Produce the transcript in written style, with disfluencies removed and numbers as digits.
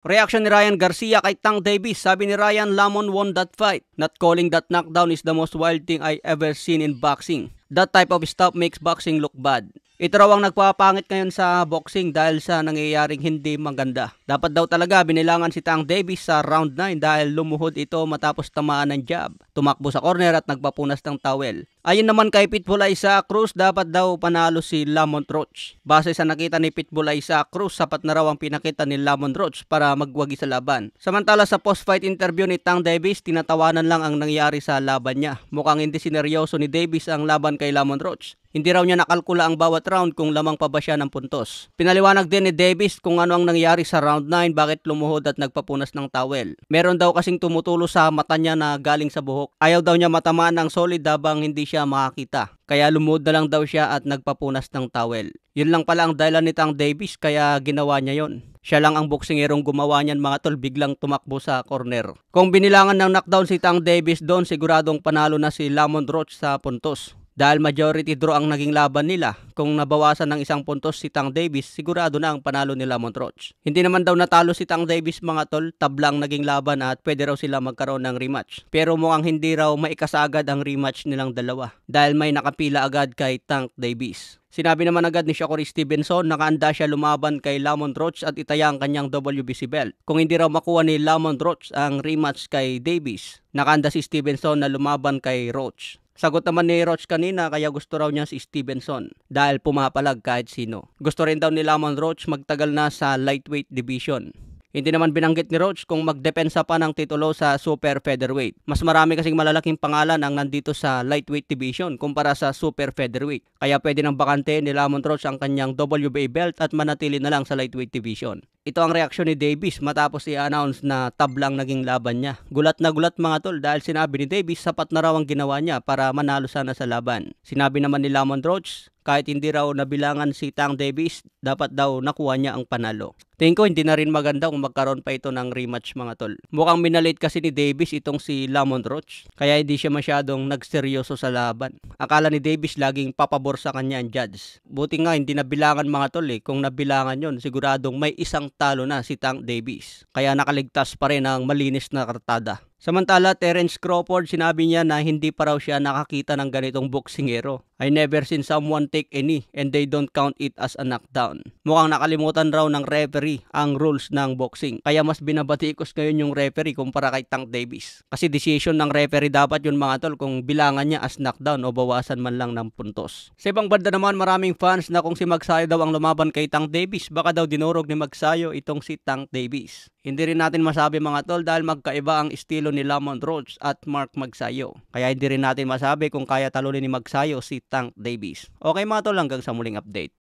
Reaction ni Ryan Garcia kay Tank Davis. Sabi ni Ryan, Lamon won that fight. Not calling that knockdown is the most wild thing I ever seen in boxing. That type of stuff makes boxing look bad. Ito raw ang nagpapangit ngayon sa boxing dahil sa nangyayaring hindi maganda. Dapat daw talaga binilangan si Tank Davis sa round 9 dahil lumuhod ito matapos tamaan ng jab. Tumakbo sa corner at nagpapunas ng towel. Ayon naman kay Pitbull Isaac Cruz, dapat daw panalo si Lamont Roach. Base sa nakita ni Pitbull Isaac Cruz, sapat na raw ang pinakita ni Lamont Roach para magwagi sa laban. Samantala sa post-fight interview ni Tank Davis, tinatawanan lang ang nangyari sa laban niya. Mukhang hindi sineryoso ni Davis ang laban kay Lamont Roach. Hindi raw niya nakalkula ang bawat round kung lamang pa ba siya ng puntos. Pinaliwanag din ni Davis kung ano ang nangyari sa round 9, bakit lumuhod at nagpapunas ng towel. Meron daw kasing tumutulo sa mata niya na galing sa buhok. Ayaw daw niya matamaan ng solid habang hindi siya makakita. Kaya lumuhod na lang daw siya at nagpapunas ng towel. Yun lang pala ang dahilan ni Tank Davis kaya ginawa niya yon. Siya lang ang boksingerong gumawa niyan mga tol, biglang tumakbo sa corner. Kung binilangan ng knockdown si Tank Davis doon, siguradong panalo na si Lamont Roach sa puntos. Dahil majority draw ang naging laban nila, kung nabawasan ng isang puntos si Tank Davis, sigurado na ang panalo ni Lamont Roach. Hindi naman daw natalo si Tank Davis mga tol, tablang naging laban at pwede raw sila magkaroon ng rematch. Pero mukhang hindi raw maikasagad ang rematch nilang dalawa dahil may nakapila agad kay Tank Davis. Sinabi naman agad ni Shakur Stevenson na nakaanda siya lumaban kay Lamont Roach at itaya ang kanyang WBC belt. Kung hindi raw makuha ni Lamont Roach ang rematch kay Davis, nakaanda si Stevenson na lumaban kay Roach. Sagot naman ni Roach kanina kaya gusto raw niya si Stevenson dahil pumapalag kahit sino. Gusto rin daw ni Lamont Roach magtagal na sa lightweight division. Hindi naman binanggit ni Roach kung magdepensa pa ng titulo sa super featherweight. Mas marami kasing malalaking pangalan ang nandito sa lightweight division kumpara sa super featherweight. Kaya pwede nang bakante ni Lamont Roach ang kanyang WBA belt at manatili na lang sa lightweight division. Ito ang reaksyon ni Davis matapos i-announce na tablang naging laban niya. Gulat na gulat mga tol dahil sinabi ni Davis sapat na raw ang ginawa niya para manalo sana sa laban. Sinabi naman ni Lamont Roach kahit hindi raw nabilangan si Tank Davis, dapat daw nakuha niya ang panalo. Tingin ko hindi na rin maganda kung magkaroon pa ito ng rematch mga tol. Mukhang minalit kasi ni Davis itong si Lamont Roach kaya hindi siya masyadong nagseryoso sa laban. Akala ni Davis laging papabor sa kanya ang judge. Buti nga hindi nabilangan mga tol eh. Kung nabilangan yon siguradong may isang talo na si Tank Davis. Kaya nakaligtas pa rin ang malinis na kartada. Samantala, Terence Crawford sinabi niya na hindi pa raw siya nakakita ng ganitong boksingero. I never seen someone take a knee and they don't count it as a knockdown. Mukhang nakalimutan raw ng referee ang rules ng boxing. Kaya mas binabatikos ngayon yung referee kumpara kay Tank Davis. Kasi decision ng referee dapat yun mga tol kung bilangan niya as knockdown o bawasan man lang ng puntos. Sa ibang banda naman maraming fans na kung si Magsayo daw ang lumaban kay Tank Davis, baka daw dinurog ni Magsayo itong si Tank Davis. Hindi rin natin masabi mga tol dahil magkaiba ang estilo ni Lamont Roach at Mark Magsayo. Kaya hindi rin natin masabi kung kaya talunin ni Magsayo si Tank Davis. Okay mga tol, hanggang sa muling update.